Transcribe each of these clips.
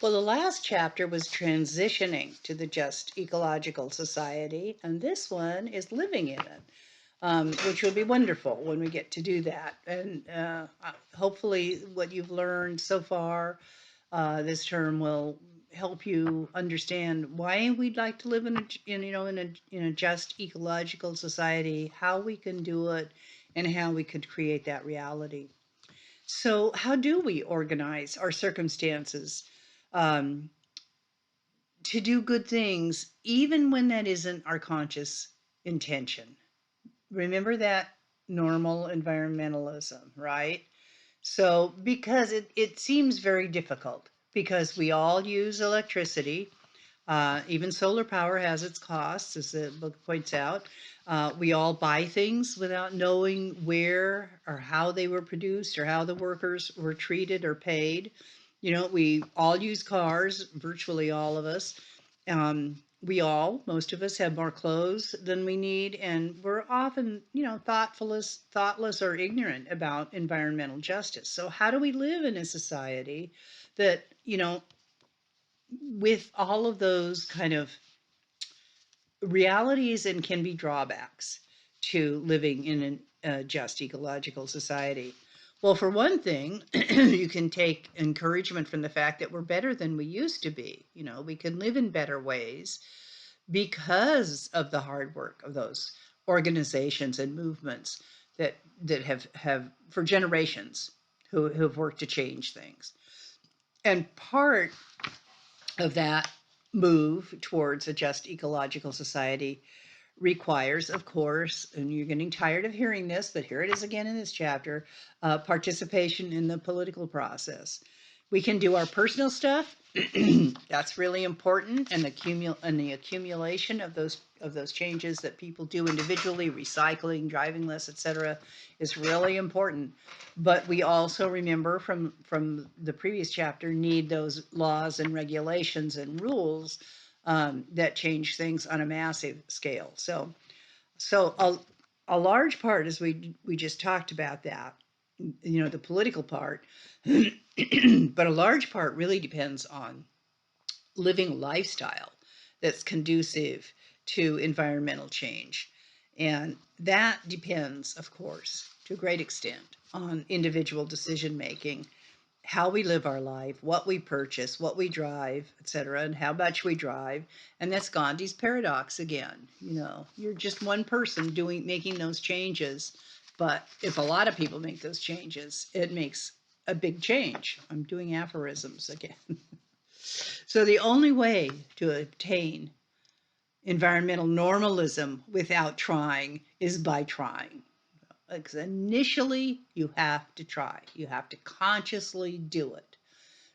Well, the last chapter was transitioning to the just ecological society, and this one is living in it, which will be wonderful when we get to do that. And hopefully, what you've learned so far this term will help you understand why we'd like to live in a just ecological society, how we can do it, and how we could create that reality. So, how do we organize our circumstances um, to do good things, even when that isn't our conscious intention? Remember that normal environmentalism, right? So, because it seems very difficult, because we all use electricity, even solar power has its costs, as the book points out. We all buy things without knowing where or how they were produced or how the workers were treated or paid. We all use cars, virtually all of us. Most of us have more clothes than we need, and we're often, thoughtless or ignorant about environmental justice. So, how do we live in a society that, with all of those kind of realities and can be drawbacks to living in a just ecological society? Well, for one thing, you can take encouragement from the fact that we're better than we used to be. We can live in better ways because of the hard work of those organizations and movements that have for generations who've worked to change things. And part of that move towards a just ecological society requires, of course, and you're getting tired of hearing this, but here it is again in this chapter, participation in the political process. We can do our personal stuff. That's really important, and the accumulation of those changes that people do individually, recycling, driving less, etc., is really important. But we also, remember from the previous chapter, need those laws and regulations and rules that change things on a massive scale. So a large part, as we just talked about that, the political part, but a large part really depends on living a lifestyle that's conducive to environmental change. And that depends, of course, to a great extent on individual decision making, how we live our life, what we purchase, what we drive, etc., and how much we drive. And that's Gandhi's paradox again. You're just one person making those changes, but if a lot of people make those changes, it makes a big change. I'm doing aphorisms again. So the only way to obtain environmental normalism without trying is by trying. Because initially, you have to try. You have to consciously do it.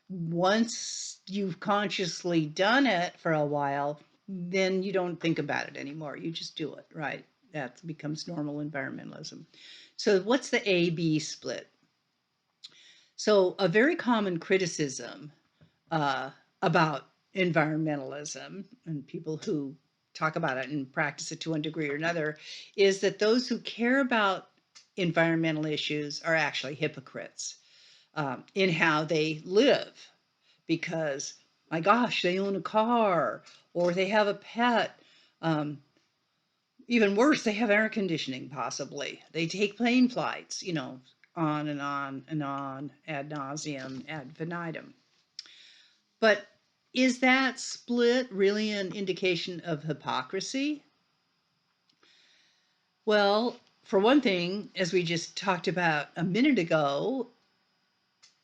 Once you've consciously done it for a while, then you don't think about it anymore. You just do it, right? That becomes normal environmentalism. So, what's the A-B split? So, a very common criticism about environmentalism and people who talk about it and practice it to one degree or another is that those who care about environmental issues are actually hypocrites in how they live, because, my gosh, they own a car or they have a pet. Even worse, they have air conditioning, possibly. They take plane flights, on and on and on, ad nauseum, ad infinitum. But is that split really an indication of hypocrisy? Well, for one thing, as we just talked about a minute ago,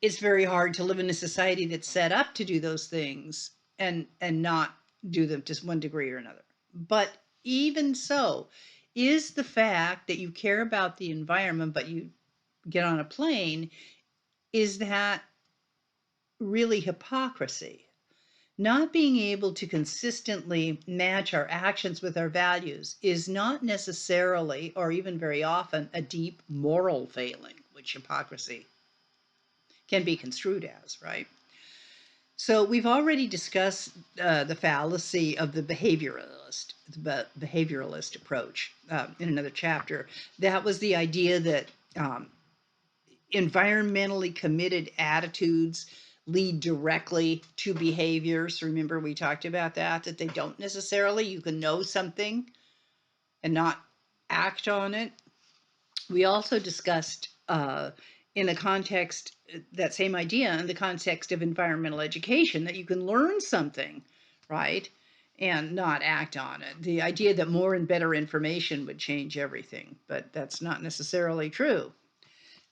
it's very hard to live in a society that's set up to do those things and not do them to one degree or another. But even so, is the fact that you care about the environment but you get on a plane, is that really hypocrisy? Not being able to consistently match our actions with our values is not necessarily, or even very often, a deep moral failing, which hypocrisy can be construed as, right? So we've already discussed the fallacy of the behavioralist approach in another chapter. That was the idea that environmentally committed attitudes lead directly to behaviors. Remember, we talked about that they don't necessarily. You can know something and not act on it. We also discussed in the context, that same idea in the context of environmental education, that you can learn something, right, and not act on it. The idea that more and better information would change everything, but that's not necessarily true.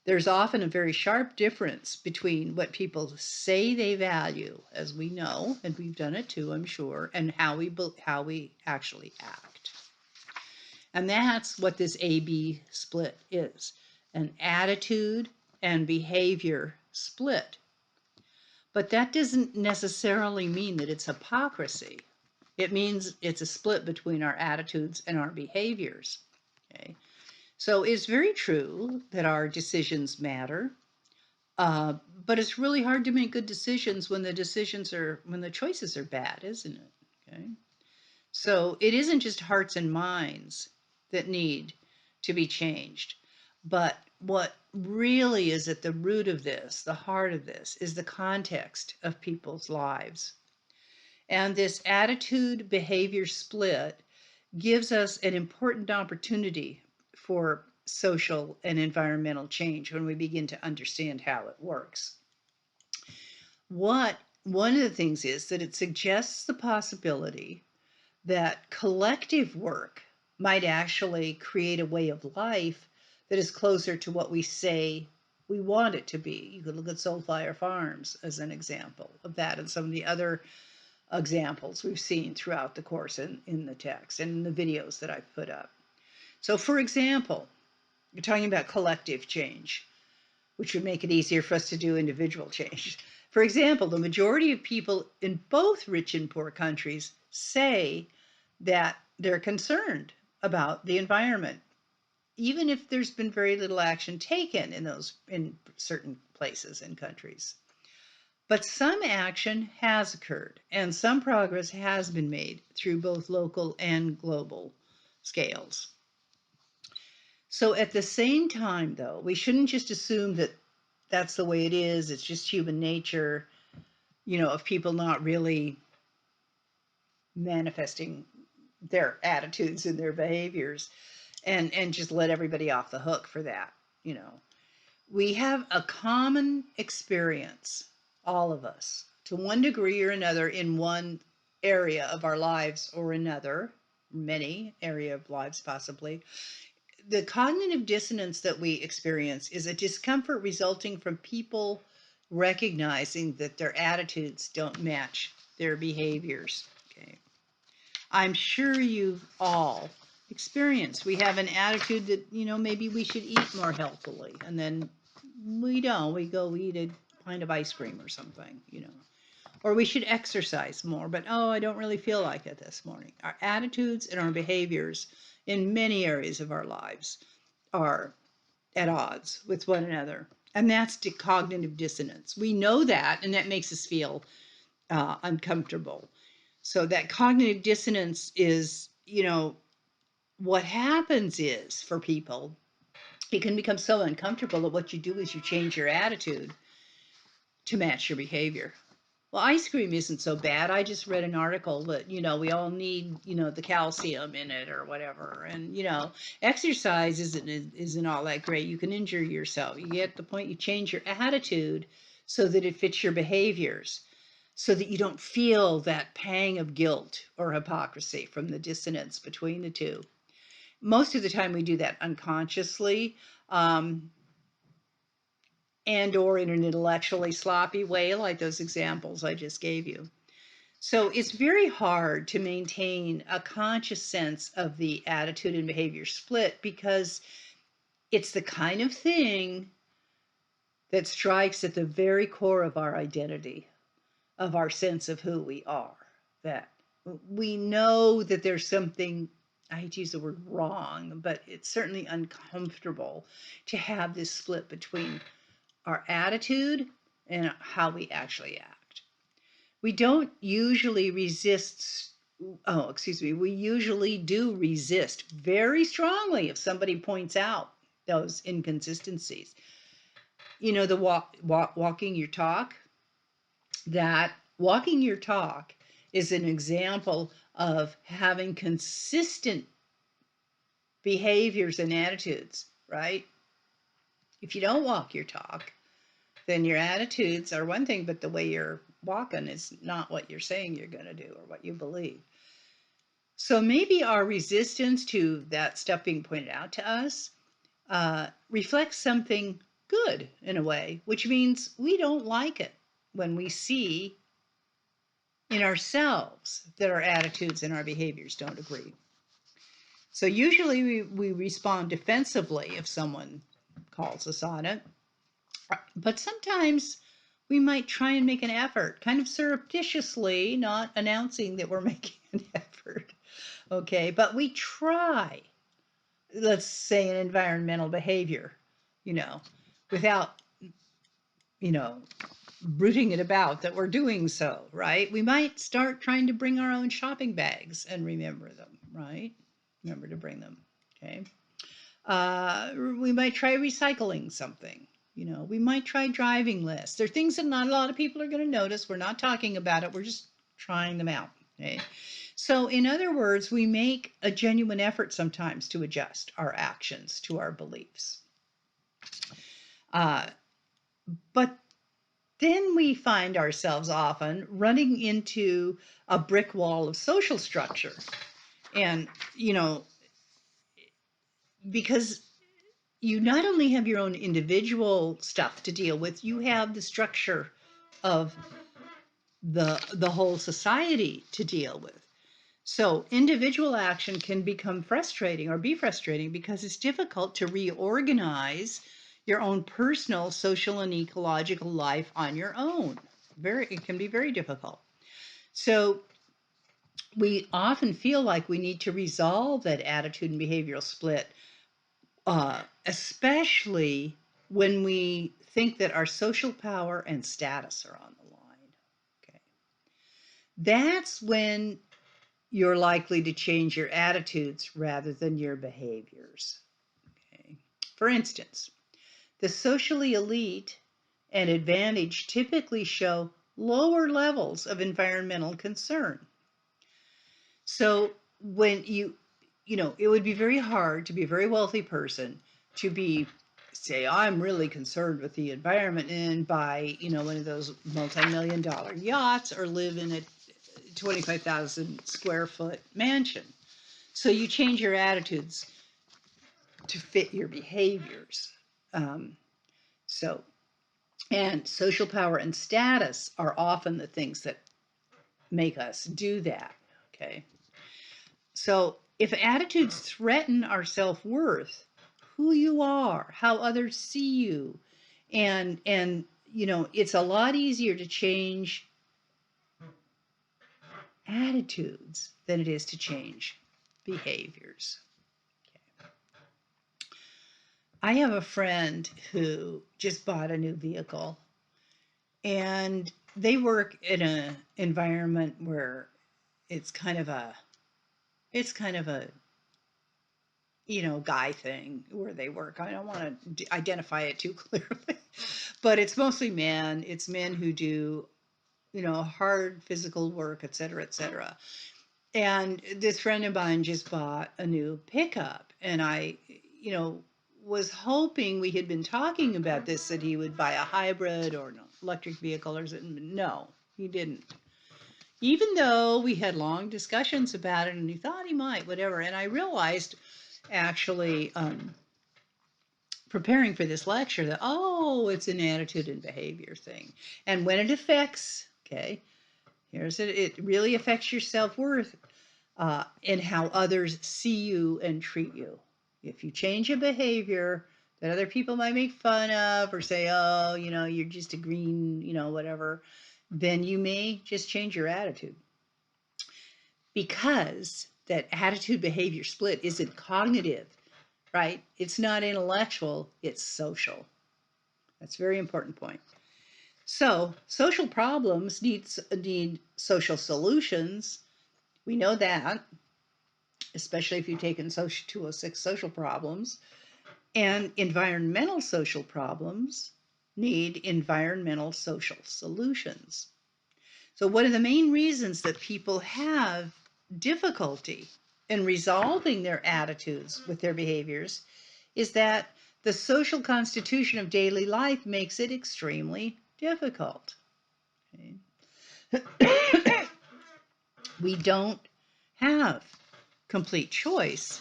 There's often a very sharp difference between what people say they value, as we know, and we've done it too, I'm sure, and how we actually act. And that's what this A-B split is, an attitude and behavior split. But that doesn't necessarily mean that it's hypocrisy. It means it's a split between our attitudes and our behaviors. Okay? So it's very true that our decisions matter, but it's really hard to make good decisions when the choices are bad, isn't it? Okay. So it isn't just hearts and minds that need to be changed, but what really is at the root of this, the heart of this, is the context of people's lives. And this attitude behavior split gives us an important opportunity for social and environmental change when we begin to understand how it works. One of the things is that it suggests the possibility that collective work might actually create a way of life that is closer to what we say we want it to be. You could look at Soulfire Farms as an example of that, and some of the other examples we've seen throughout the course in the text and in the videos that I've put up. So, for example, you're talking about collective change, which would make it easier for us to do individual change. For example, the majority of people in both rich and poor countries say that they're concerned about the environment, even if there's been very little action taken in certain places and countries. But some action has occurred, and some progress has been made through both local and global scales. So at the same time, though, we shouldn't just assume that that's the way it is. It's just human nature, of people not really manifesting their attitudes and their behaviors, and just let everybody off the hook for that. We have a common experience, all of us, to one degree or another, in one area of our lives or another, many area of lives possibly. The cognitive dissonance that we experience is a discomfort resulting from people recognizing that their attitudes don't match their behaviors. Okay. I'm sure you've all experienced. We have an attitude that, maybe we should eat more healthily, and then we don't. We go eat a pint of ice cream or something. Or we should exercise more, but I don't really feel like it this morning. Our attitudes and our behaviors in many areas of our lives are at odds with one another. And that's cognitive dissonance. We know that, and that makes us feel uncomfortable. So that cognitive dissonance is, what happens is, for people, it can become so uncomfortable that what you do is you change your attitude to match your behavior. Well, ice cream isn't so bad. I just read an article that, we all need, the calcium in it or whatever. And, exercise isn't all that great. You can injure yourself. You get the point, you change your attitude so that it fits your behaviors, so that you don't feel that pang of guilt or hypocrisy from the dissonance between the two. Most of the time we do that unconsciously, and or in an intellectually sloppy way, like those examples I just gave you. So it's very hard to maintain a conscious sense of the attitude and behavior split, because it's the kind of thing that strikes at the very core of our identity, of our sense of who we are. That we know that there's something, I hate to use the word wrong, but it's certainly uncomfortable to have this split between our attitude and how we actually act. We don't usually resist, we usually do resist very strongly if somebody points out those inconsistencies. The walking your talk, that walking your talk is an example of having consistent behaviors and attitudes, right? If you don't walk your talk, then your attitudes are one thing, but the way you're walking is not what you're saying you're going to do or what you believe. So maybe our resistance to that stuff being pointed out to us reflects something good in a way, which means we don't like it when we see in ourselves that our attitudes and our behaviors don't agree. So usually we respond defensively if someone calls us on it, but sometimes we might try and make an effort, kind of surreptitiously, not announcing that we're making an effort. Okay, but we try, let's say, an environmental behavior, you know, without, you know, rooting it about that we're doing so, right? We might start trying to bring our own shopping bags and remember them, right? Remember to bring them, okay? We might try recycling something. We might try driving less. There are things that not a lot of people are going to notice. We're not talking about it. We're just trying them out. Okay? So, in other words, we make a genuine effort sometimes to adjust our actions to our beliefs. But then we find ourselves often running into a brick wall of social structure. And, because you not only have your own individual stuff to deal with, you have the structure of the whole society to deal with. So individual action can become frustrating or be frustrating because it's difficult to reorganize your own personal, social, and ecological life on your own. It can be very difficult. So we often feel like we need to resolve that attitude and behavioral split, especially when we think that our social power and status are on the line. Okay. That's when you're likely to change your attitudes rather than your behaviors. Okay. For instance, the socially elite and advantaged typically show lower levels of environmental concern. So when it would be very hard to be a very wealthy person to say, I'm really concerned with the environment and buy, one of those multi-million dollar yachts or live in a 25,000 square foot mansion. So you change your attitudes to fit your behaviors. Um, so, and social power and status are often the things that make us do that. Okay. So if attitudes threaten our self-worth, who you are, how others see you, and it's a lot easier to change attitudes than it is to change behaviors. Okay. I have a friend who just bought a new vehicle, and they work in an environment where it's kind of a guy thing where they work. I don't want to identify it too clearly, but it's mostly men. It's men who do, hard physical work, et cetera, et cetera. And this friend of mine just bought a new pickup, and I, was hoping we had been talking about this, that he would buy a hybrid or an electric vehicle or something. No, he didn't. Even though we had long discussions about it and he thought he might, whatever. And I realized actually preparing for this lecture that, it's an attitude and behavior thing. And when it affects, it really affects your self-worth and how others see you and treat you. If you change a behavior that other people might make fun of or say, you're just a green, whatever, then you may just change your attitude. Because that attitude behavior split isn't cognitive, right? It's not intellectual, it's social. That's a very important point. So social problems need social solutions. We know that, especially if you've taken 206 social problems. And environmental social problems need environmental social solutions. So, one of the main reasons that people have difficulty in resolving their attitudes with their behaviors is that the social constitution of daily life makes it extremely difficult. Okay? We don't have complete choice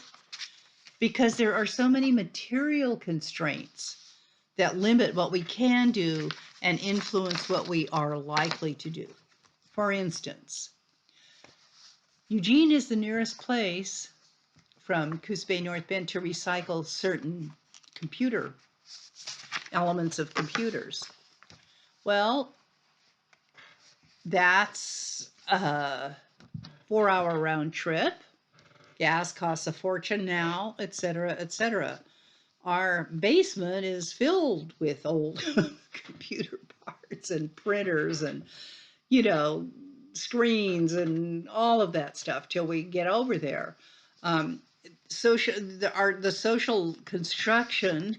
because there are so many material constraints that limit what we can do and influence what we are likely to do. For instance, Eugene is the nearest place from Coos Bay, North Bend to recycle certain computer elements of computers. Well, that's a 4-hour round trip. Gas costs a fortune now, etc., etc. Our basement is filled with old computer parts and printers and, you know, screens and all of that stuff till we get over there. The social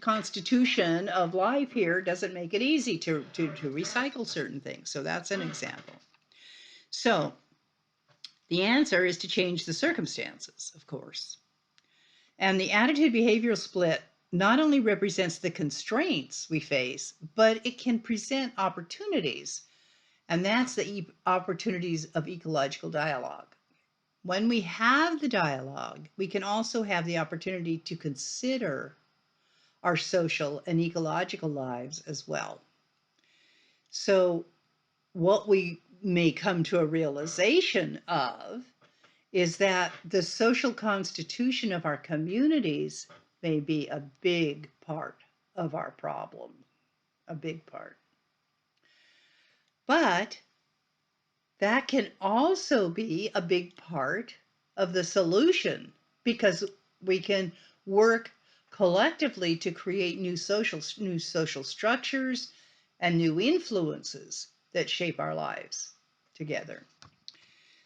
constitution of life here doesn't make it easy to recycle certain things. So that's an example. So the answer is to change the circumstances, of course. And the attitude behavioral split not only represents the constraints we face, but it can present opportunities. And that's the opportunities of ecological dialogue. When we have the dialogue, we can also have the opportunity to consider our social and ecological lives as well. So, what we may come to a realization of is that the social constitution of our communities may be a big part of our problem, a big part. But that can also be a big part of the solution because we can work collectively to create new social structures and new influences that shape our lives together.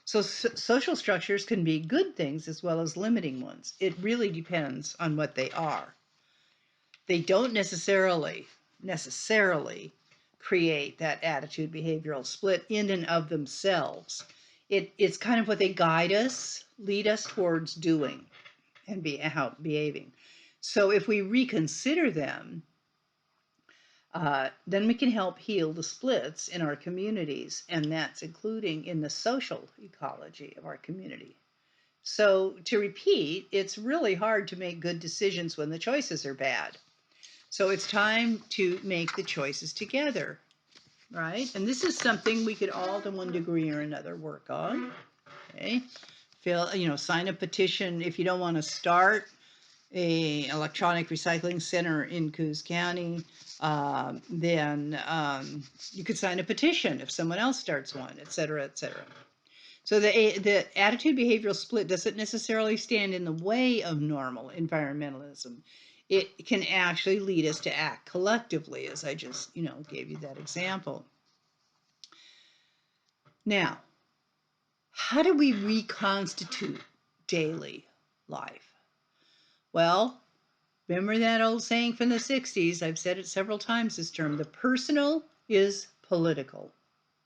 So social structures can be good things as well as limiting ones. It really depends on what they are. They don't necessarily create that attitude behavioral split in and of themselves. It's kind of what they guide us, lead us towards doing and behaving. So if we reconsider them, then we can help heal the splits in our communities, and that's including in the social ecology of our community. So to repeat, it's really hard to make good decisions when the choices are bad. So it's time to make the choices together, right? And this is something we could all, to one degree or another, work on. Okay, sign a petition if you don't want to start a electronic recycling center in Coos County. Then you could sign a petition if someone else starts one, et cetera, et cetera. So the attitude behavioral split doesn't necessarily stand in the way of normal environmentalism. It can actually lead us to act collectively, as I just, gave you that example. Now, how do we reconstitute daily life? Well, remember that old saying from the 60s? I've said it several times, this term. The personal is political.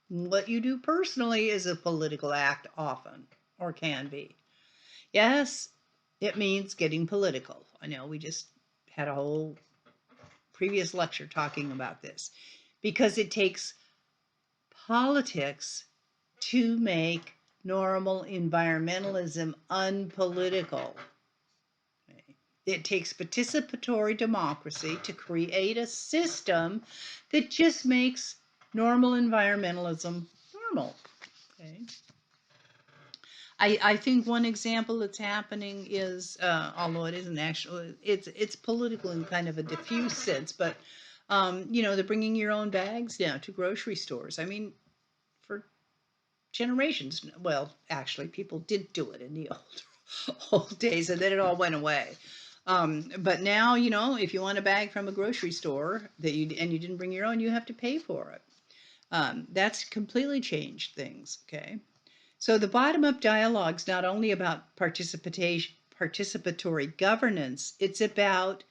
What you do personally is a political act often, or can be. Yes, it means getting political. I know we just had a whole previous lecture talking about this, because it takes politics to make normal environmentalism unpolitical. It takes participatory democracy to create a system that just makes normal environmentalism normal. Okay. I think one example that's happening is, although it isn't actually, it's political in kind of a diffuse sense, but they're bringing your own bags now to grocery stores. I mean, for generations, well, actually, people did do it in the old days, and then it all went away. But now, if you want a bag from a grocery store and you didn't bring your own, you have to pay for it. That's completely changed things. Okay. So the bottom-up dialogue's not only about participatory governance, it's about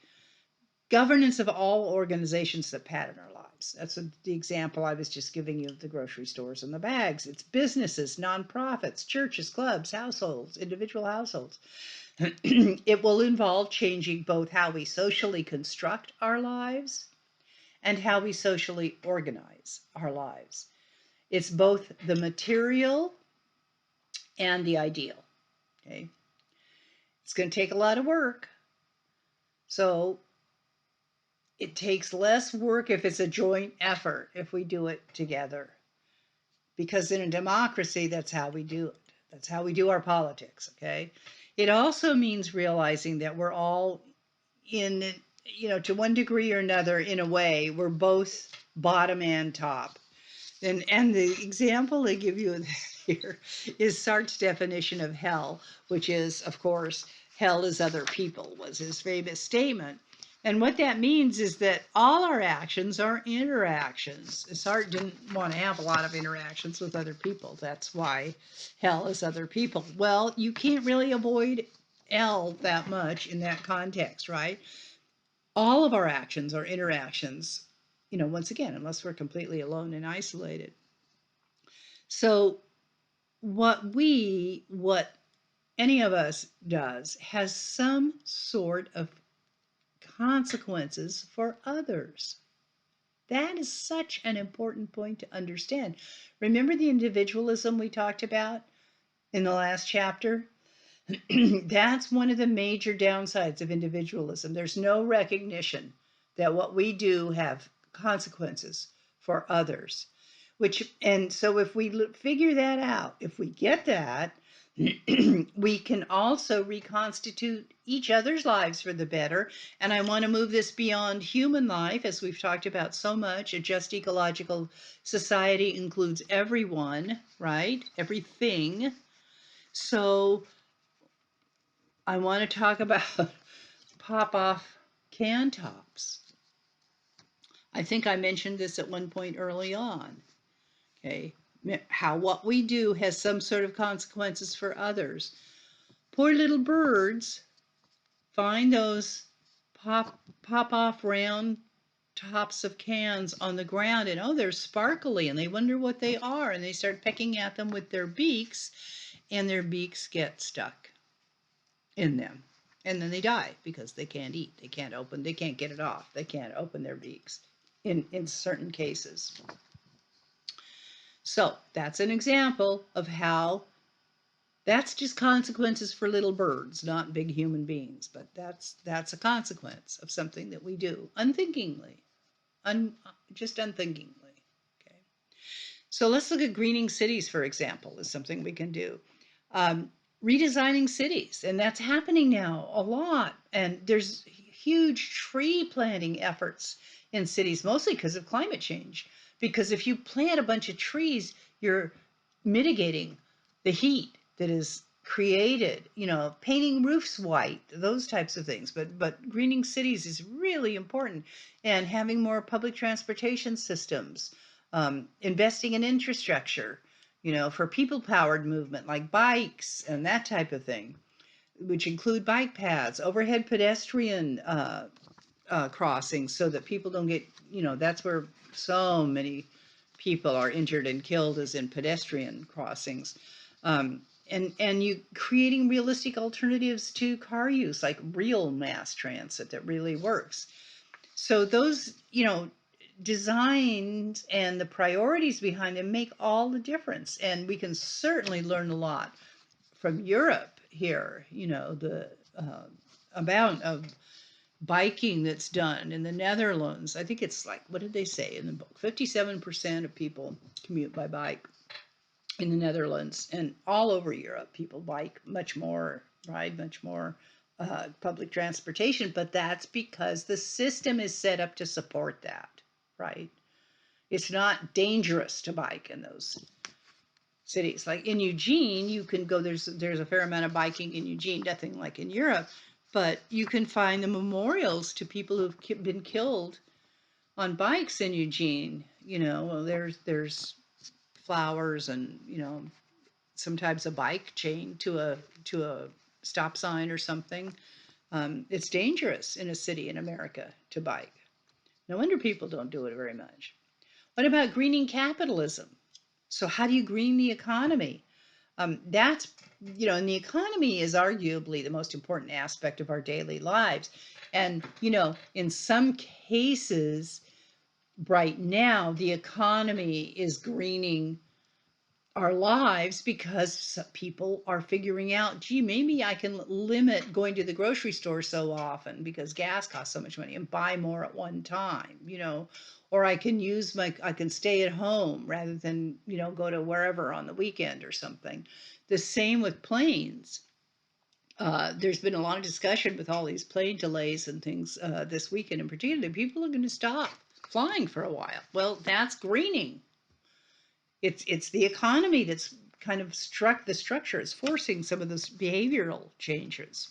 governance of all organizations that pattern our lives. That's the example I was just giving you of the grocery stores and the bags. It's businesses, nonprofits, churches, clubs, households, individual households. It will involve changing both how we socially construct our lives and how we socially organize our lives. It's both the material and the ideal. Okay. It's going to take a lot of work. So it takes less work if it's a joint effort, if we do it together. Because in a democracy, that's how we do it. That's how we do our politics, okay? It also means realizing that we're all in, to one degree or another, in a way, we're both bottom and top. And the example they give you here is Sartre's definition of hell, which is, of course, hell is other people, was his famous statement. And what that means is that all our actions are interactions. Sartre didn't want to have a lot of interactions with other people. That's why hell is other people. Well, you can't really avoid hell that much in that context, right? All of our actions are interactions, once again, unless we're completely alone and isolated. So what any of us does has some sort of consequences for others. That is such an important point to understand. Remember the individualism we talked about in the last chapter? That's one of the major downsides of individualism. There's no recognition that what we do have consequences for others. And so if we figure that out, if we get that, we can also reconstitute each other's lives for the better. And I want to move this beyond human life, as we've talked about so much. A just ecological society includes everyone, right? Everything. So I want to talk about pop-off can tops. I think I mentioned this at one point early on. Okay, how what we do has some sort of consequences for others. Poor little birds find those pop off round tops of cans on the ground, and they're sparkly, and they wonder what they are, and they start pecking at them with their beaks, and their beaks get stuck in them, and then they die because they can't eat, they can't get it off, they can't open their beaks in certain cases. So that's an example of how that's just consequences for little birds, not big human beings, but that's a consequence of something that we do unthinkingly, just unthinkingly. Okay, so let's look at greening cities, for example, is something we can do. Redesigning cities, and that's happening now a lot. And there's huge tree planting efforts in cities, mostly because of climate change. Because if you plant a bunch of trees, you're mitigating the heat that is created, painting roofs white, those types of things. But greening cities is really important, and having more public transportation systems, investing in infrastructure, for people-powered movement like bikes and that type of thing, which include bike paths, overhead pedestrian crossings, so that people don't get, that's where so many people are injured and killed, is in pedestrian crossings. And you creating realistic alternatives to car use, like real mass transit that really works. So those, designs and the priorities behind them make all the difference. And we can certainly learn a lot from Europe here, the amount of biking that's done in the Netherlands. I think it's like, what did they say in the book? 57% of people commute by bike in the Netherlands, and all over Europe, people bike much more, ride much more public transportation, but that's because the system is set up to support that, right? It's not dangerous to bike in those cities. Like in Eugene, you can go, there's a fair amount of biking in Eugene, nothing like in Europe, but you can find the memorials to people who've been killed on bikes in Eugene. There's flowers and, sometimes a bike chained to a stop sign or something. It's dangerous in a city in America to bike. No wonder people don't do it very much. What about greening capitalism? So, how do you green the economy? That's, and the economy is arguably the most important aspect of our daily lives. And, in some cases, right now, the economy is greening our lives because people are figuring out, gee, maybe I can limit going to the grocery store so often because gas costs so much money and buy more at one time, or I can stay at home rather than, go to wherever on the weekend or something. The same with planes. There's been a lot of discussion with all these plane delays and things this weekend in particular. People are going to stop flying for a while. Well, that's greening. It's the economy that's kind of struck the structure. It's forcing some of those behavioral changes.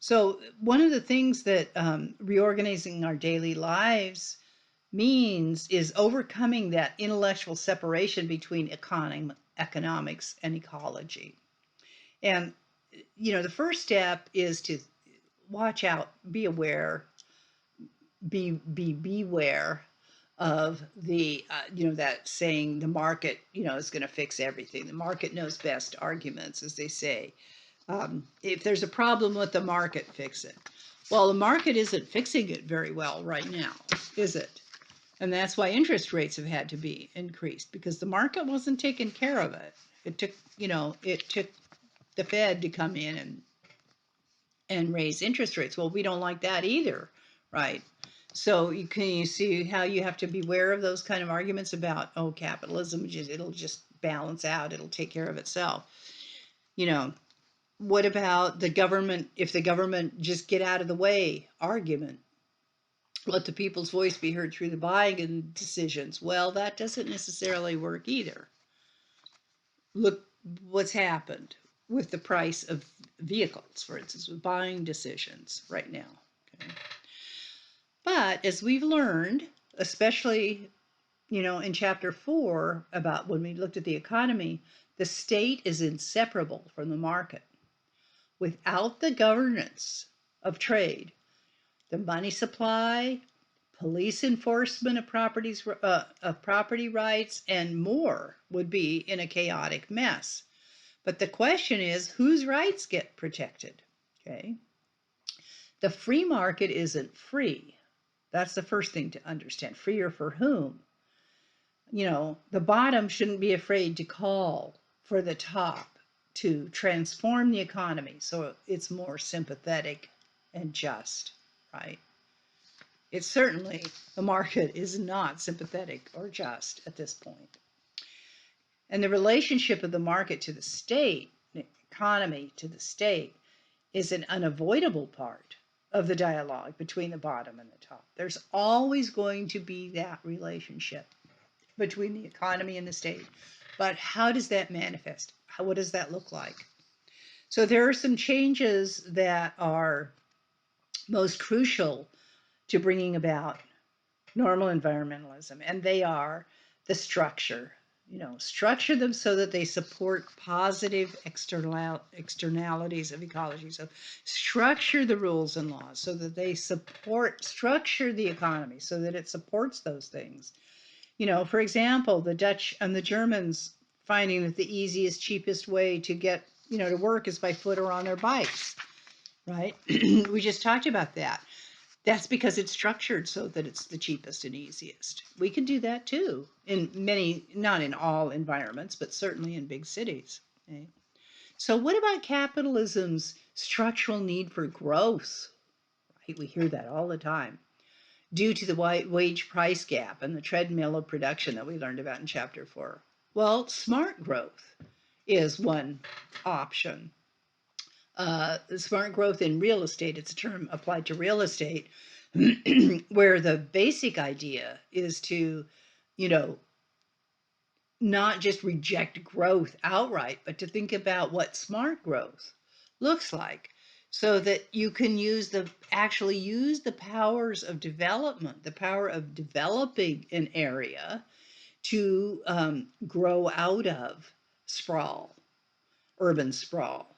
So one of the things that reorganizing our daily lives means is overcoming that intellectual separation between economics and ecology. And the first step is to watch out, be aware, beware of the that saying, the market is going to fix everything. The market knows best arguments, as they say. If there's a problem with the market, fix it. Well, the market isn't fixing it very well right now, is it? And that's why interest rates have had to be increased, because the market wasn't taking care of it. It took the Fed to come in and raise interest rates. Well, we don't like that either, right? So you see how you have to beware of those kind of arguments about, oh, capitalism, it'll just balance out, it'll take care of itself. What about the government? If the government just get out of the way argument, let the people's voice be heard through the buying decisions. Well, that doesn't necessarily work either. Look what's happened with the price of vehicles, for instance, with buying decisions right now. Okay. But as we've learned, especially, in chapter 4, about when we looked at the economy, the state is inseparable from the market. Without the governance of trade, the money supply, police enforcement of property rights, and more would be in a chaotic mess. But the question is, whose rights get protected? Okay. The free market isn't free. That's the first thing to understand. Freer for whom? The bottom shouldn't be afraid to call for the top to transform the economy so it's more sympathetic and just, right? It's certainly, the market is not sympathetic or just at this point. And the relationship of the market to the state, the economy to the state, is an unavoidable part of the dialogue between the bottom and the top. There's always going to be that relationship between the economy and the state. But how does that manifest? What does that look like? So there are some changes that are most crucial to bringing about normal environmentalism, and they are the structure. Structure them so that they support positive externalities of ecology. So structure the rules and laws so that they structure the economy so that it supports those things. For example, the Dutch and the Germans finding that the easiest, cheapest way to get, to work is by foot or on their bikes, right? We just talked about that. That's because it's structured so that it's the cheapest and easiest. We can do that too, in many, not in all environments, but certainly in big cities. Okay? So what about capitalism's structural need for growth? Right? We hear that all the time. Due to the wage price gap and the treadmill of production that we learned about in chapter 4. Well, smart growth is one option. Smart growth in real estate, it's a term applied to real estate, where the basic idea is to, not just reject growth outright, but to think about what smart growth looks like so that you can actually use the powers of development, the power of developing an area to grow out of sprawl, urban sprawl.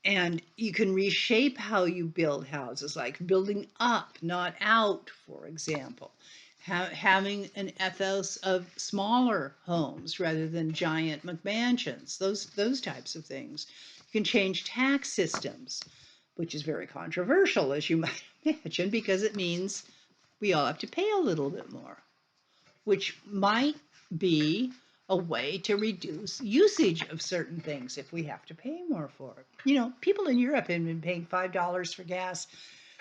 And you can reshape how you build houses, like building up, not out, for example. Having an ethos of smaller homes rather than giant McMansions, those types of things. You can change tax systems, which is very controversial, as you might imagine, because it means we all have to pay a little bit more, which might be a way to reduce usage of certain things if we have to pay more for it. You know, people in Europe have been paying $5 for gas.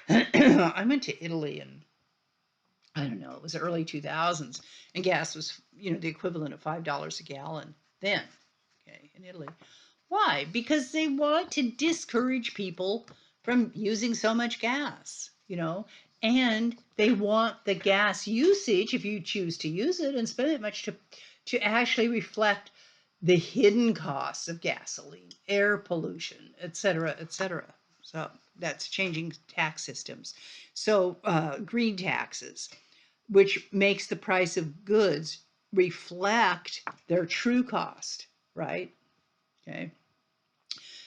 I went to Italy and I don't know, it was the early 2000s, and gas was, the equivalent of $5 a gallon then, okay, in Italy. Why? Because they want to discourage people from using so much gas, and they want the gas usage, if you choose to use it and spend it much, to actually reflect the hidden costs of gasoline, air pollution, et cetera, et cetera. So that's changing tax systems. So green taxes, which makes the price of goods reflect their true cost, right? Okay.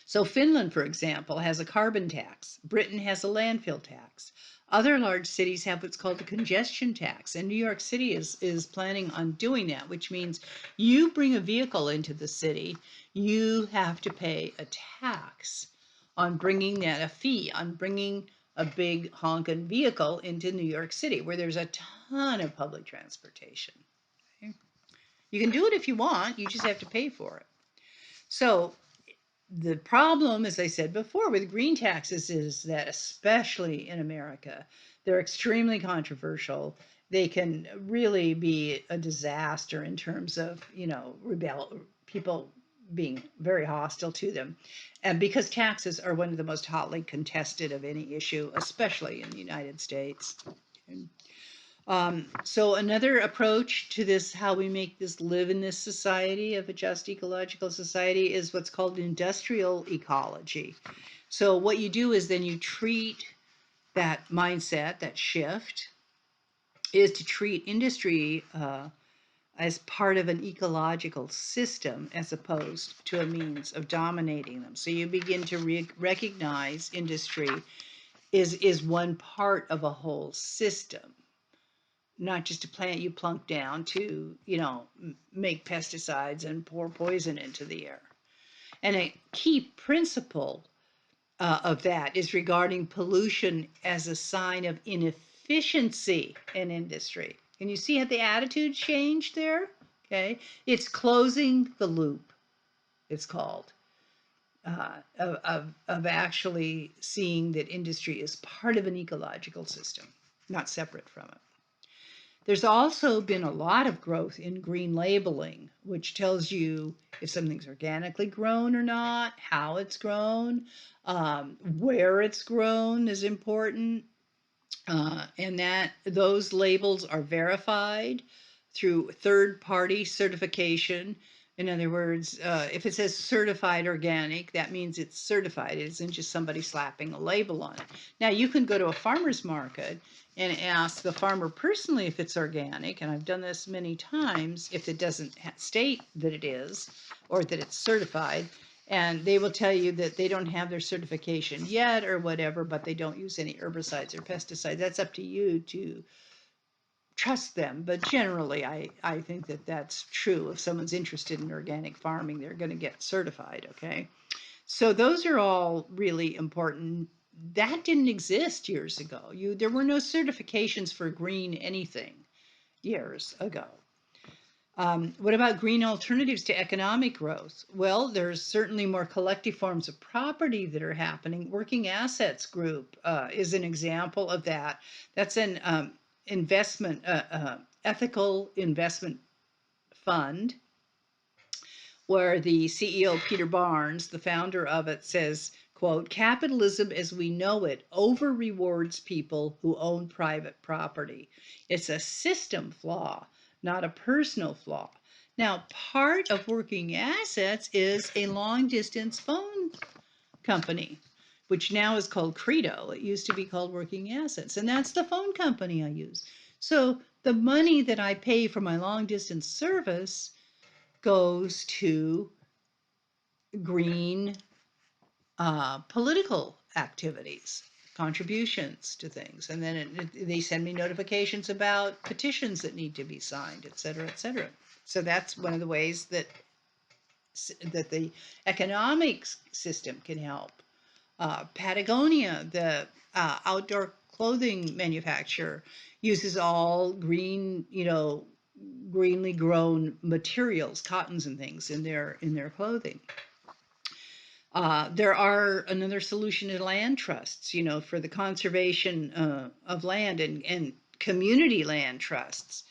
So Finland, for example, has a carbon tax. Britain has a landfill tax. Other large cities have what's called a congestion tax, and New York City is planning on doing that, which means you bring a vehicle into the city, you have to pay a tax on bringing that, a fee on bringing a big honking vehicle into New York City, where there's a ton of public transportation. Okay? You can do it if you want, you just have to pay for it. So the problem, as I said before, with green taxes is that, especially in America, they're extremely controversial. They can really be a disaster in terms of, people being very hostile to them. And because taxes are one of the most hotly contested of any issue, especially in the United States. So another approach to this, how we make this live in this society of a just ecological society, is what's called industrial ecology. So what you do is then you treat that mindset, that shift, is to treat industry as part of an ecological system as opposed to a means of dominating them. So you begin to recognize industry is one part of a whole system, not just a plant you plunk down to, make pesticides and pour poison into the air. And a key principle of that is regarding pollution as a sign of inefficiency in industry. Can you see how the attitude changed there? Okay, it's closing the loop. It's called of actually seeing that industry is part of an ecological system, not separate from it. There's also been a lot of growth in green labeling, which tells you if something's organically grown or not, how it's grown, where it's grown is important, and that those labels are verified through third-party certification. In other words, if it says certified organic, that means it's certified. It isn't just somebody slapping a label on it. Now, you can go to a farmer's market and ask the farmer personally if it's organic, and I've done this many times, if it doesn't state that it is or that it's certified, and they will tell you that they don't have their certification yet or whatever, but they don't use any herbicides or pesticides. That's up to you to trust them, but generally I think that that's true. If someone's interested in organic farming, they're going to get certified, okay? So those are all really important. That didn't exist years ago. There were no certifications for green anything years ago. What about green alternatives to economic growth? Well, there's certainly more collective forms of property that are happening. Working Assets Group is an example of that. That's an ethical investment fund where the CEO, Peter Barnes, the founder of it, says, quote, "Capitalism as we know it over rewards people who own private property. It's a system flaw, not a personal flaw." Now, part of Working Assets is a long distance phone company, which now is called Credo. It used to be called Working Assets, and that's the phone company I use. So the money that I pay for my long distance service goes to green political activities, contributions to things, and then they send me notifications about petitions that need to be signed, et cetera, et cetera. So that's one of the ways that the economic system can help. Patagonia, the outdoor clothing manufacturer, uses all green, greenly grown materials, cottons and things in their clothing. There are another solution to land trusts, for the conservation of land and community land trusts.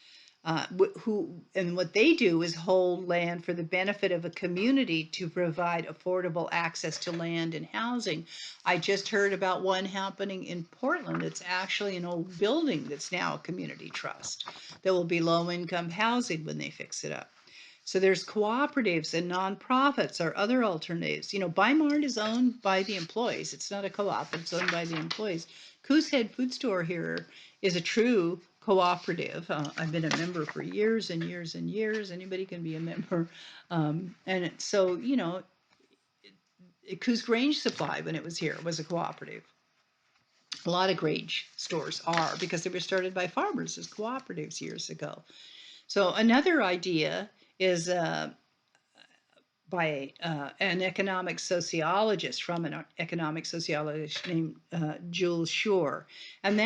What they do is hold land for the benefit of a community to provide affordable access to land and housing. I just heard about one happening in Portland. It's actually an old building that's now a community trust that will be low-income housing when they fix it up. So there's cooperatives and nonprofits or other alternatives. Bi-Mart is owned by the employees. It's not a co-op, it's owned by the employees. Coosehead Food Store here is a true cooperative. I've been a member for years and years and years. Anybody can be a member. Coos Grange Supply, when it was here, was a cooperative. A lot of Grange stores are, because they were started by farmers as cooperatives years ago. So another idea is by an economic sociologist, from an economic sociologist named Jules Shore. And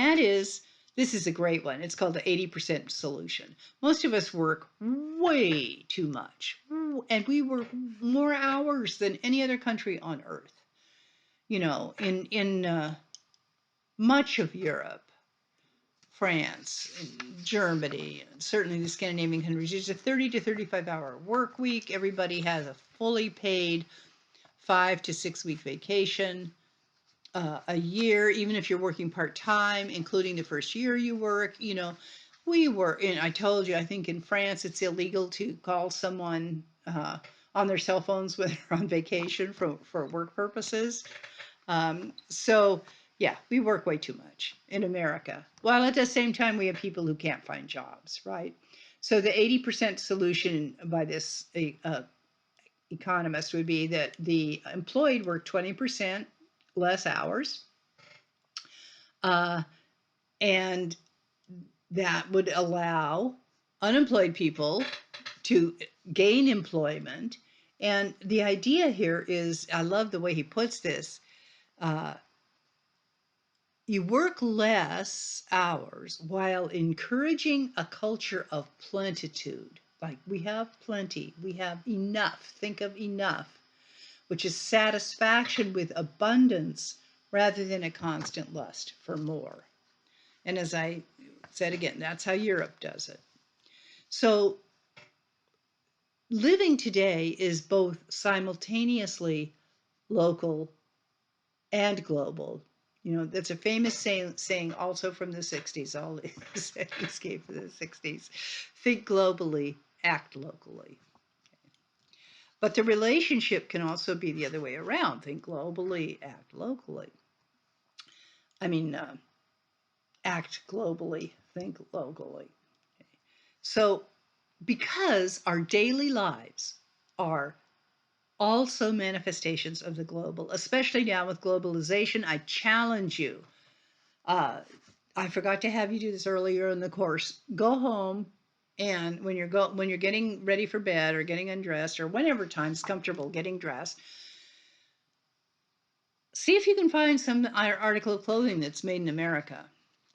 this is a great one. It's called the 80% solution. Most of us work way too much, and we work more hours than any other country on earth. In much of Europe, France, and Germany, and certainly the Scandinavian countries, it's a 30 to 35-hour work week. Everybody has a fully paid 5 to 6 week vacation a year, even if you're working part-time, including the first year you work. We were in, I told you, I think in France it's illegal to call someone on their cell phones when they're on vacation for work purposes. Yeah, we work way too much in America. While at the same time, we have people who can't find jobs, right? So the 80% solution by this economist would be that the employed work 20% less hours, and that would allow unemployed people to gain employment. And the idea here is, I love the way he puts this, you work less hours while encouraging a culture of plenitude. Like, we have plenty, we have enough. Think of enough, which is satisfaction with abundance rather than a constant lust for more. And as I said again, that's how Europe does it. So living today is both simultaneously local and global. That's a famous saying also from the 60s. All these sayings came from the 60s. Think globally, act locally. But the relationship can also be the other way around. Think globally, act locally. Act globally, think locally. So because our daily lives are also manifestations of the global, especially now with globalization, I challenge you. I forgot to have you do this earlier in the course. Go home, and when you're getting ready for bed or getting undressed or whenever time's comfortable getting dressed, see if you can find some article of clothing that's made in America.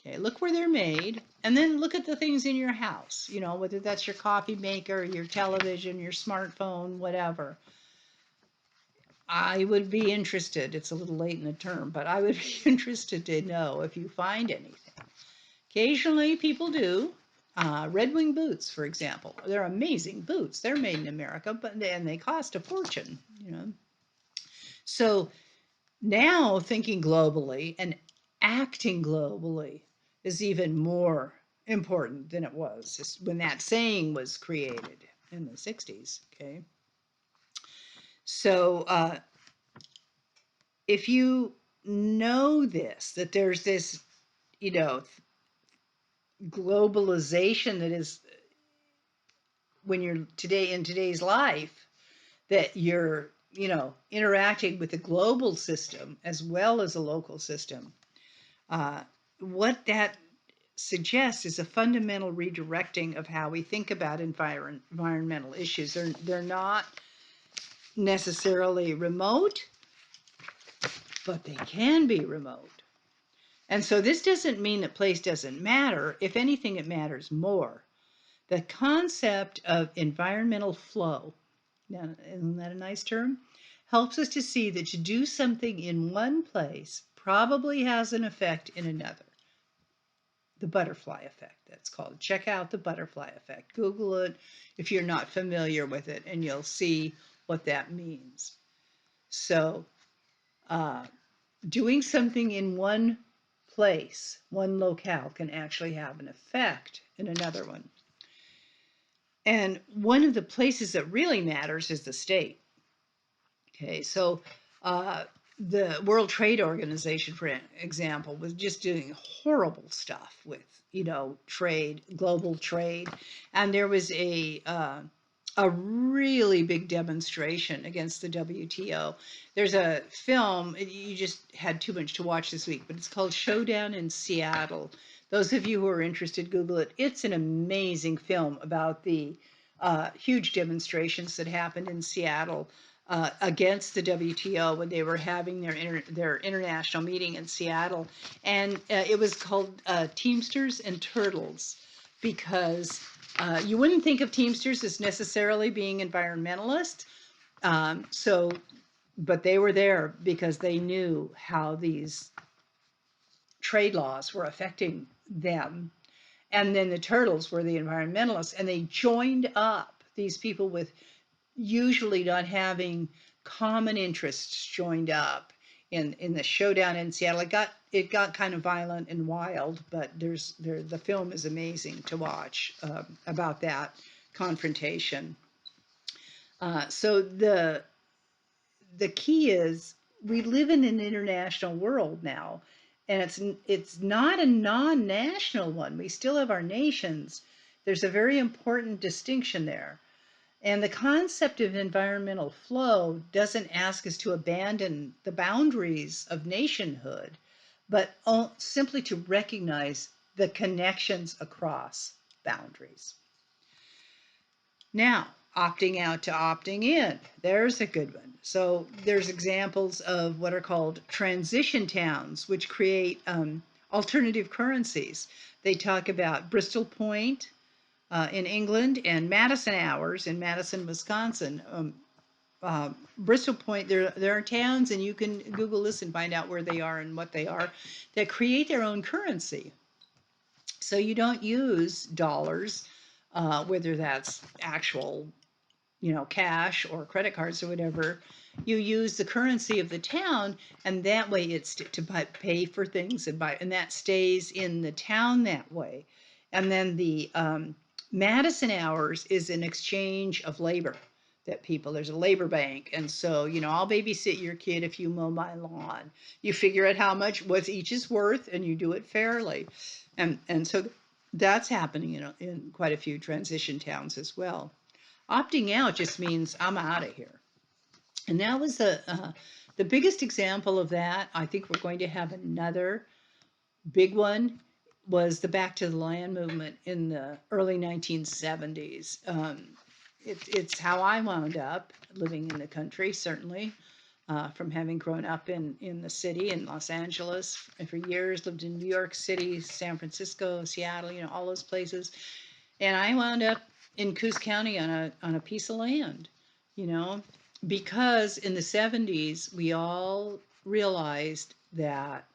Okay, look where they're made, and then look at the things in your house. Whether that's your coffee maker, your television, your smartphone, whatever. I would be interested, it's a little late in the term, but I would be interested to know if you find anything. Occasionally people do. Red Wing boots, for example. They're amazing boots. They're made in America, and they cost a fortune, So now thinking globally and acting globally is even more important than it was when that saying was created in the 60s, okay? So if you know this, that there's this, globalization that is, when you're in today's life, that you're interacting with the global system as well as a local system, uh, what that suggests is a fundamental redirecting of how we think about environmental issues. They're not necessarily remote, but they can be remote. And so this doesn't mean that place doesn't matter. If anything, it matters more. The concept of environmental flow, now, isn't that a nice term? Helps us to see that to do something in one place probably has an effect in another. The butterfly effect, that's called. Check out the butterfly effect. Google it if you're not familiar with it, and you'll see what that means. So, uh, doing something in one place, one locale, can actually have an effect in another one. And one of the places that really matters is the state. Okay, so uh, the World Trade Organization, for example, was just doing horrible stuff with, trade, global trade, and there was a really big demonstration against the WTO. There's a film, you just had too much to watch this week, but it's called Showdown in Seattle. Those of you who are interested, Google it. It's an amazing film about the huge demonstrations that happened in Seattle against the WTO when they were having their international meeting in Seattle, and it was called Teamsters and Turtles, because you wouldn't think of Teamsters as necessarily being environmentalists. But they were there because they knew how these trade laws were affecting them. And then the Turtles were the environmentalists, and they joined up, these people with usually not having common interests joined up in the showdown in Seattle. It got kind of violent and wild, but the film is amazing to watch about that confrontation. So the key is we live in an international world now, and it's not a non-national one. We still have our nations. There's a very important distinction there. And the concept of environmental flow doesn't ask us to abandon the boundaries of nationhood, but simply to recognize the connections across boundaries. Now, opting out to opting in, there's a good one. So there's examples of what are called transition towns, which create alternative currencies. They talk about Bristol Point, in England, and Madison Hours in Madison, Wisconsin. Bristol Point, there are towns, and you can Google this and find out where they are and what they are, that create their own currency. So you don't use dollars, whether that's actual, cash or credit cards or whatever. You use the currency of the town, and that way it's to pay for things and that stays in the town that way. And then the Madison Hours is an exchange of labor that there's a labor bank. And so, I'll babysit your kid if you mow my lawn. You figure out what each is worth, and you do it fairly. And so that's happening in quite a few transition towns as well. Opting out just means I'm out of here. And that was the biggest example of that. I think we're going to have another big one, was the Back to the Land movement in the early 1970s. It's how I wound up living in the country, certainly, from having grown up in the city in Los Angeles for years, lived in New York City, San Francisco, Seattle, all those places. And I wound up in Coos County on a piece of land, because in the 70s, we all realized that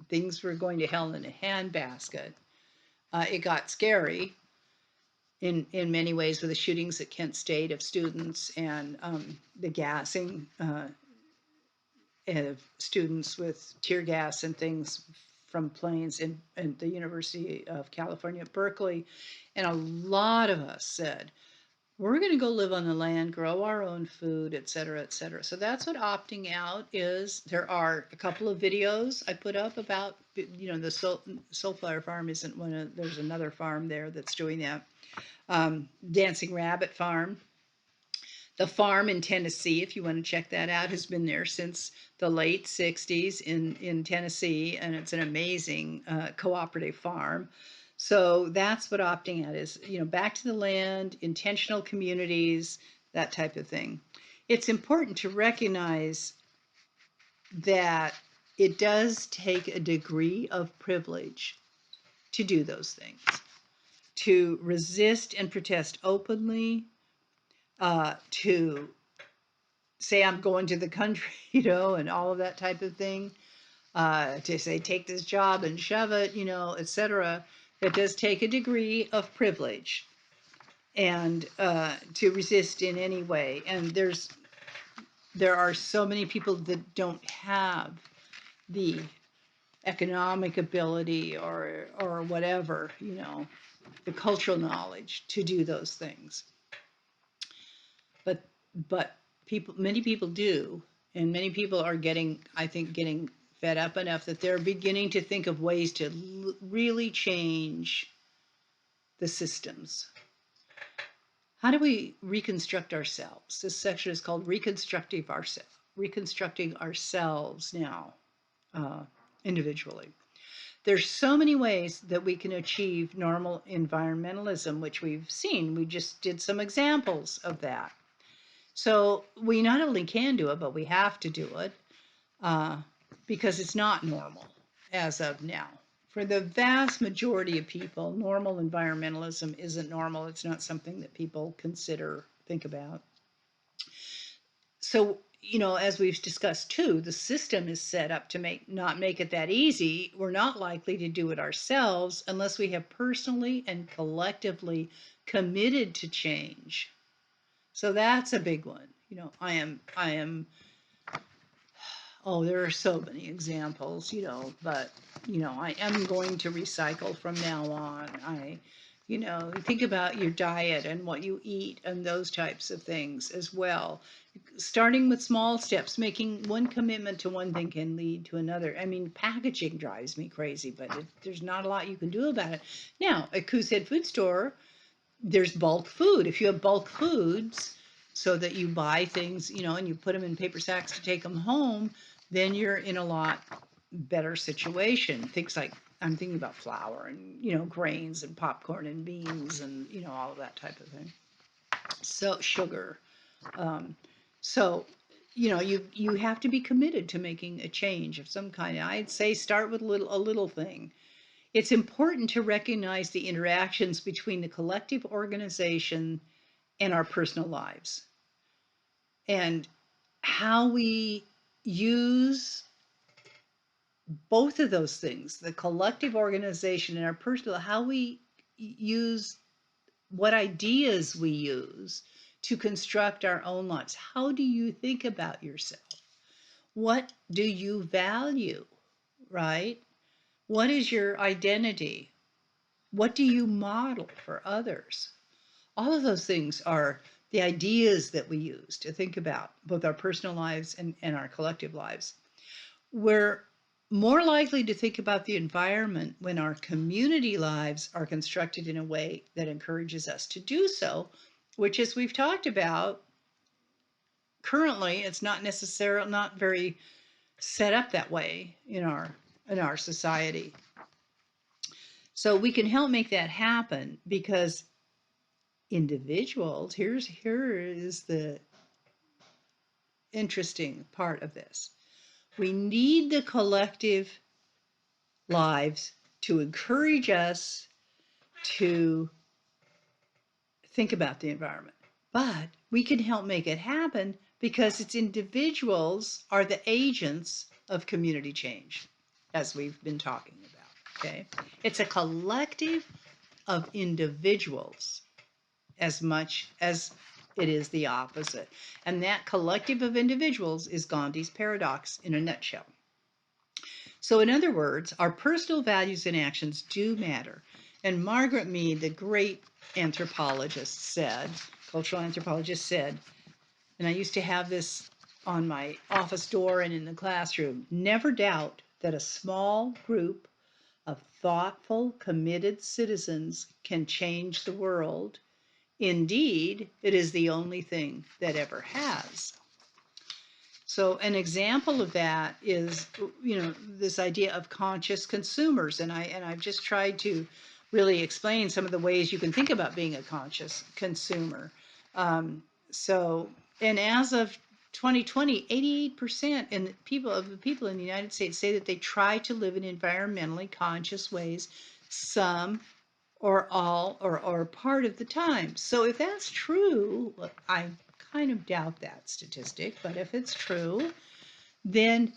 things were going to hell in a handbasket. It got scary in many ways with the shootings at Kent State of students, and the gassing of students with tear gas and things from planes in the University of California, Berkeley. And a lot of us said, we're going to go live on the land, grow our own food, et cetera, et cetera. So that's what opting out is. There are a couple of videos I put up about, the Soulflower Farm isn't one there's another farm there that's doing that. Dancing Rabbit Farm. The farm in Tennessee, if you want to check that out, has been there since the late 60s in Tennessee, and it's an amazing cooperative farm. So that's what opting out is, back to the land, intentional communities, that type of thing. It's important to recognize that it does take a degree of privilege to do those things, to resist and protest openly, to say I'm going to the country, and all of that type of thing, to say take this job and shove it, etc. It does take a degree of privilege, and to resist in any way. And there are so many people that don't have the economic ability or whatever, the cultural knowledge to do those things. But many people do, and many people are getting fed up enough that they're beginning to think of ways to really change the systems. How do we reconstruct ourselves? This section is called reconstructing ourselves now, individually. There's so many ways that we can achieve normal environmentalism, which we've seen. We just did some examples of that. So we not only can do it, but we have to do it, because it's not normal as of now. For the vast majority of people, normal environmentalism isn't normal. It's not something that people think about. So, as we've discussed too, the system is set up to not make it that easy. We're not likely to do it ourselves unless we have personally and collectively committed to change. So that's a big one. There are so many examples, but, I am going to recycle from now on. Think about your diet and what you eat and those types of things as well. Starting with small steps, making one commitment to one thing can lead to another. I mean, packaging drives me crazy, but there's not a lot you can do about it. Now, at Coosehead Food Store, there's bulk food. If you have bulk foods, so that you buy things, and you put them in paper sacks to take them home, then you're in a lot better situation. Things like, I'm thinking about flour and, grains and popcorn and beans and, all of that type of thing. So sugar. So, you have to be committed to making a change of some kind. I'd say start with a little thing. It's important to recognize the interactions between the collective organization and our personal lives, and how we use both of those things, the collective organization and our personal, how we use, what ideas we use to construct our own lives. How do you think about yourself? What do you value, right? What is your identity? What do you model for others? All of those things are the ideas that we use to think about both our personal lives and our collective lives. We're more likely to think about the environment when our community lives are constructed in a way that encourages us to do so, which, as we've talked about, currently it's not very set up that way in our society. So we can help make that happen because individuals, here is the interesting part of this. We need the collective lives to encourage us to think about the environment. But we can help make it happen because it's individuals are the agents of community change, as we've been talking about, okay? It's a collective of individuals as much as it is the opposite. And that collective of individuals is Gandhi's paradox in a nutshell. So in other words, our personal values and actions do matter. And Margaret Mead, the great cultural anthropologist said, and I used to have this on my office door and in the classroom, never doubt that a small group of thoughtful, committed citizens can change the world Indeed, it is the only thing that ever has. So an example of that is, this idea of conscious consumers, and I've just tried to really explain some of the ways you can think about being a conscious consumer. Um, so, and as of 2020, 88% of the people in the United States say that they try to live in environmentally conscious ways, some or all or part of the time. So if that's true, I kind of doubt that statistic, but if it's true, then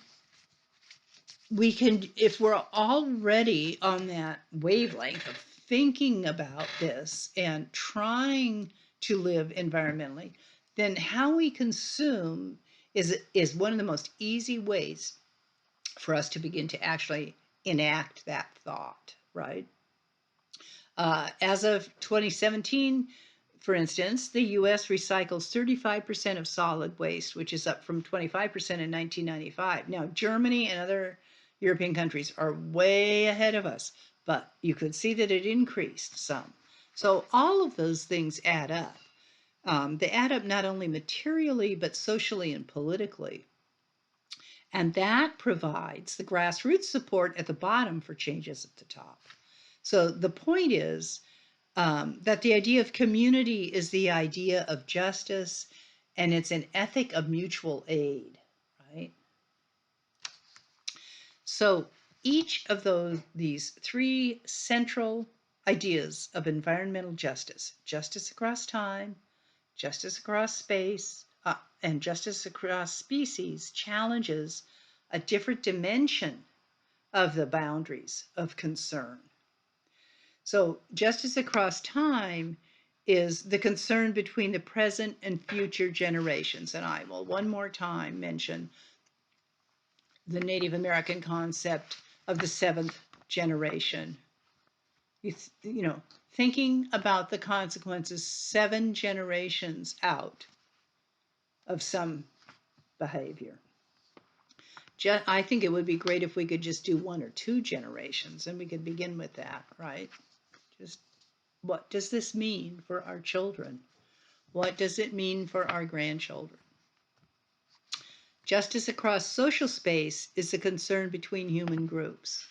we can, if we're already on that wavelength of thinking about this and trying to live environmentally, then how we consume is one of the most easy ways for us to begin to actually enact that thought, right? As of 2017, for instance, the US recycles 35% of solid waste, which is up from 25% in 1995. Now, Germany and other European countries are way ahead of us, but you could see that it increased some. So all of those things add up. They add up not only materially, but socially and politically. And that provides the grassroots support at the bottom for changes at the top. So the point is that the idea of community is the idea of justice, and it's an ethic of mutual aid, right? So each of these three central ideas of environmental justice, justice across time, justice across space, and justice across species, challenges a different dimension of the boundaries of concern. So justice across time is the concern between the present and future generations. And I will one more time mention the Native American concept of the seventh generation. Thinking about the consequences 7 generations out of some behavior. I think it would be great if we could just do 1 or 2 generations, and we could begin with that, right? Just what does this mean for our children? What does it mean for our grandchildren? Justice across social space is a concern between human groups.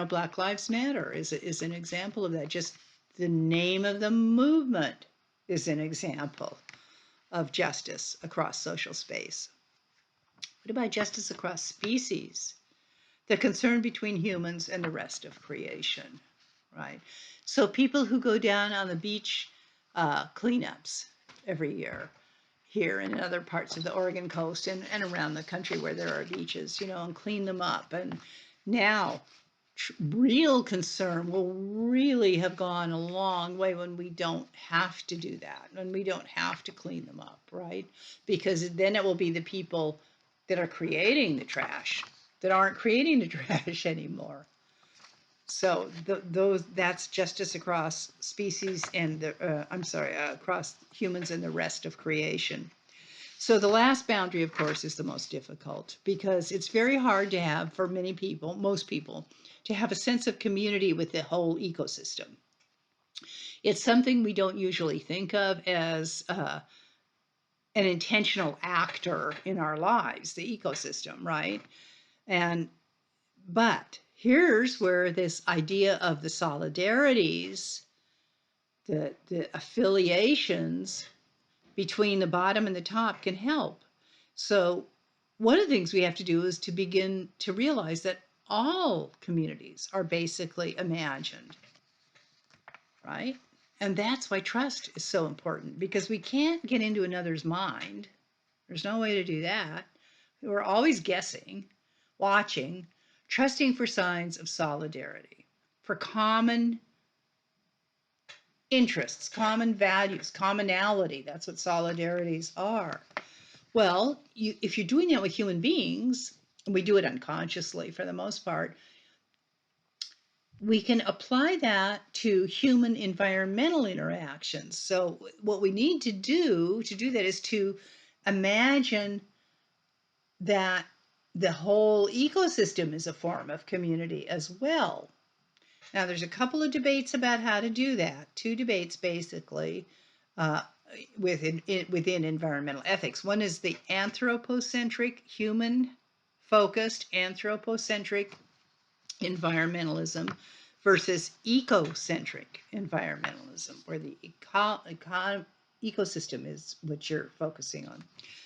Black Lives Matter is an example of that. Just the name of the movement is an example of justice across social space. What about justice across species? The concern between humans and the rest of creation, right? So people who go down on the beach cleanups every year here and in other parts of the Oregon coast and around the country where there are beaches, and clean them up. And now real concern will really have gone a long way when we don't have to do that, when we don't have to clean them up, right? Because then it will be the people that are creating the trash that aren't creating the trash anymore. So that's justice across species and across humans and the rest of creation. So the last boundary, of course, is the most difficult because it's very hard to have, for many people, most people, to have a sense of community with the whole ecosystem. It's something we don't usually think of as an intentional actor in our lives, the ecosystem, right? But here's where this idea of the solidarities, the affiliations between the bottom and the top can help. So one of the things we have to do is to begin to realize that all communities are basically imagined, right? And that's why trust is so important, because we can't get into another's mind. There's no way to do that. We're always guessing, watching, trusting for signs of solidarity, for common interests, common values, commonality. That's what solidarities are. Well, if you're doing that with human beings, and we do it unconsciously for the most part, we can apply that to human environmental interactions. So what we need to do that is to imagine that the whole ecosystem is a form of community as well. Now, there's a couple of debates about how to do that. Two debates, basically, uh, within environmental ethics. One is the anthropocentric, human-focused anthropocentric environmentalism versus ecocentric environmentalism, where the ecosystem is what you're focusing on.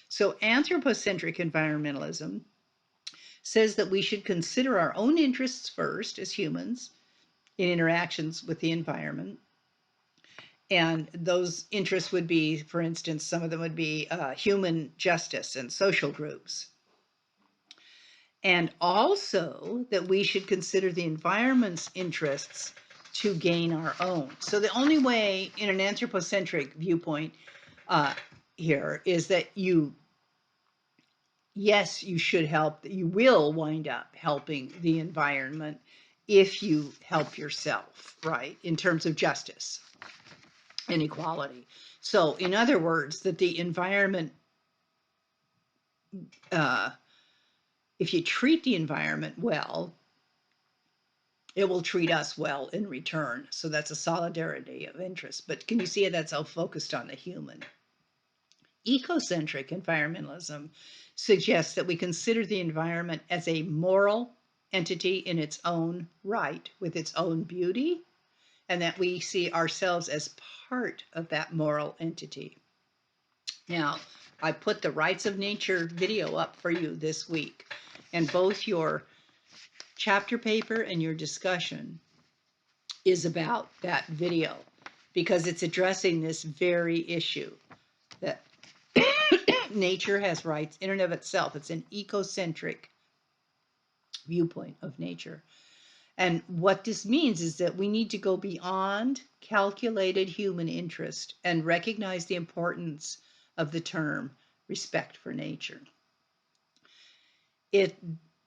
So, anthropocentric environmentalism says that we should consider our own interests first as humans in interactions with the environment. And those interests would be, for instance, some of them would be human justice and social groups. And also that we should consider the environment's interests to gain our own. So the only way in an anthropocentric viewpoint uh, here is that yes, you should help, you will wind up helping the environment if you help yourself, right, in terms of justice and equality. So, in other words, that the environment, uh, if you treat the environment well, it will treat us well in return. So that's a solidarity of interest. But can you see it? That's all focused on the human. Ecocentric environmentalism suggests that we consider the environment as a moral entity in its own right, with its own beauty, and that we see ourselves as part of that moral entity. Now, I put the Rights of Nature video up for you this week, and both your chapter paper and your discussion is about that video because it's addressing this very issue that nature has rights in and of itself. It's an ecocentric viewpoint of nature. And what this means is that we need to go beyond calculated human interest and recognize the importance of the term respect for nature. It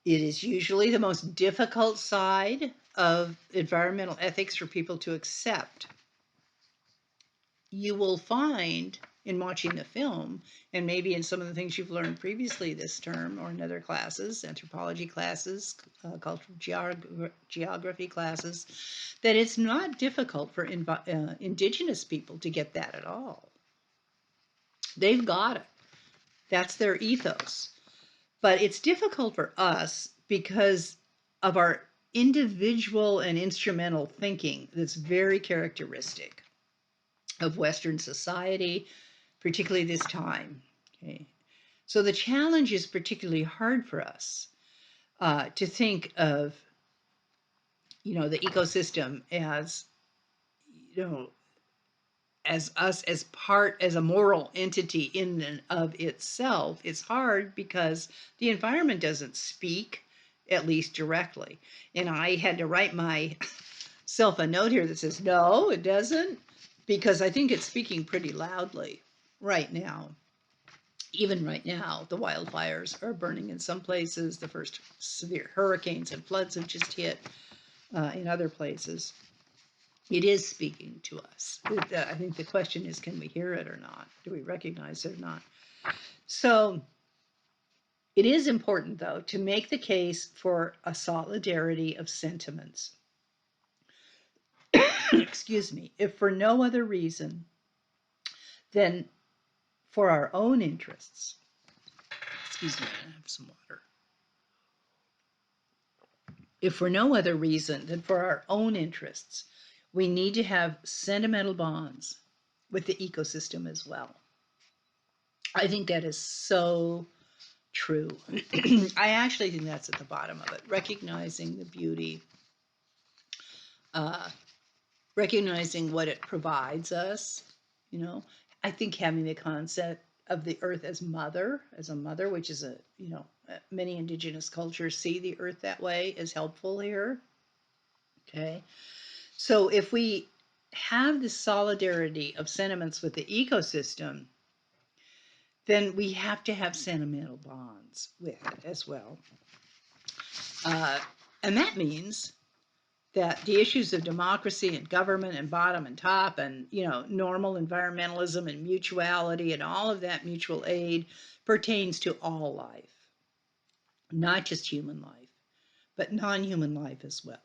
is usually the most difficult side of environmental ethics for people to accept. You will find in watching the film, and maybe in some of the things you've learned previously this term or in other classes, anthropology classes, cultural geography classes, that it's not difficult for indigenous people to get that at all. They've got it. That's their ethos. But it's difficult for us because of our individual and instrumental thinking that's very characteristic of Western society, particularly this time. Okay, so the challenge is particularly hard for us to think of, the ecosystem as, as us as part, as a moral entity in and of itself. It's hard because the environment doesn't speak, at least directly. And I had to write myself a note here that says, no, it doesn't, because I think it's speaking pretty loudly right now. Even right now, the wildfires are burning in some places. The first severe hurricanes and floods have just hit in other places. It is speaking to us. I think the question is, can we hear it or not? Do we recognize it or not? So it is important, though, to make the case for a solidarity of sentiments. Excuse me, if for no other reason than for our own interests. Excuse me, I have some water. If for no other reason than for our own interests, we need to have sentimental bonds with the ecosystem as well. I think that is so true. I actually think that's at the bottom of it, recognizing the beauty, recognizing what it provides us. I think having the concept of the earth as a mother, which is many indigenous cultures see the earth that way, is helpful here. Okay, so if we have this solidarity of sentiments with the ecosystem, then we have to have sentimental bonds with it as well. And that means that the issues of democracy and government and bottom and top and, normal environmentalism and mutuality and all of that mutual aid pertains to all life, not just human life, but non-human life as well.